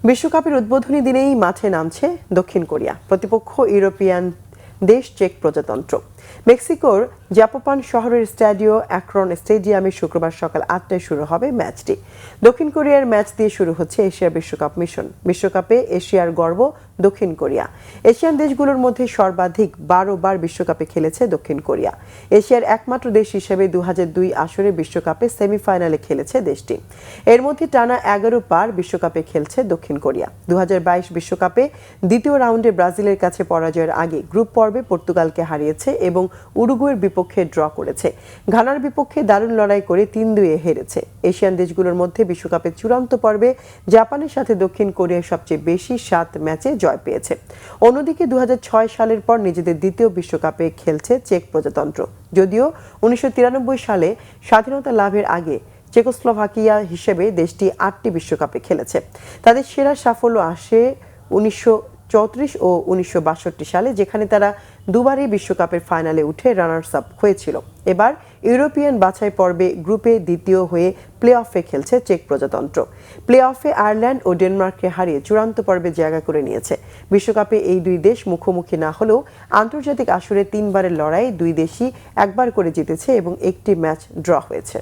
বিশ্বকাপের উদ্বোধনী দিনেই মাঠে নামছে দক্ষিণ কোরিয়া। প্রতিপক্ষ ইউরোপিয়ান দেশ চেক প্রজাতন্ত্র। মেক্সিকোর জাপোপান শহরের স্ট্যাডিও অ্যাক্রন স্টেডিয়ামে শুক্রবার সকাল ৮টায় শুরু হবে ম্যাচটি। দক্ষিণ কোরিয়ার ম্যাচ দিয়ে শুরু হচ্ছে এশিয়া বিশ্বকাপ মিশন। বিশ্বকাপে এশিয়ার গর্ব দক্ষিণ কোরিয়া। এশিয়ান দেশগুলোর মধ্যে সর্বাধিক ১২ বার বিশ্বকাপে খেলেছে দক্ষিণ কোরিয়া। এশিয়ার একমাত্র দেশ হিসেবে ২০০২ আসরে বিশ্বকাপে সেমিফাইনালে খেলেছে দেশটি। এর মধ্যে টানা ১১ বার বিশ্বকাপে খেলছে দক্ষিণ কোরিয়া। ২০২২ বিশ্বকাপে দ্বিতীয় রাউন্ডে ব্রাজিলের কাছে পরাজয়ের আগে গ্রুপ পর্বে পর্তুগালকে হারিয়েছে এবং উরুগুয়ের বিপক্ষে ড্র করেছে। ঘানার বিপক্ষে দারুণ লড়াই করে ৩-২ হেরেছে। এশিয়ান দেশগুলোর মধ্যে বিশ্বকাপের চূড়ান্ত পর্বে জাপানের সাথে দক্ষিণ কোরিয়ার সবচেয়ে বেশি ৭ ম্যাচে জয় পেয়েছে। অন্যদিকে ২০০৬ সালের পর নিজেদের দ্বিতীয় বিশ্বকাপে খেলছে চেক প্রজাতন্ত্র। যদিও ১৯৯৩ সালে স্বাধীনতা লাভের আগে চেকোস্লোভাকিয়া হিসেবে দেশটি ৮টি বিশ্বকাপে খেলেছে। তাদের সেরা সাফল্য আসে ১৯৩৪ ও ১৯৬২ সালে, যেখানে তারা দুবারই বিশ্বকাপের ফাইনালে উঠে রানার্স আপ হয়েছিল। এবার ইউরোপিয়ান বাছাই পর্বে গ্রুপে দ্বিতীয় হয়ে প্লে অফে খেলছে চেক প্রজাতন্ত্র। প্লে অফে আয়ারল্যান্ড ও ডেনমার্ককে হারিয়ে চূড়ান্ত পর্বে জায়গা করে নিয়েছে। বিশ্বকাপে এই দুই দেশ মুখোমুখি না হলেও আন্তর্জাতিক আসরে ৩ বারের লড়াই দুই দেশই একবার করে জিতেছে এবং একটি ম্যাচ ড্র হয়েছে।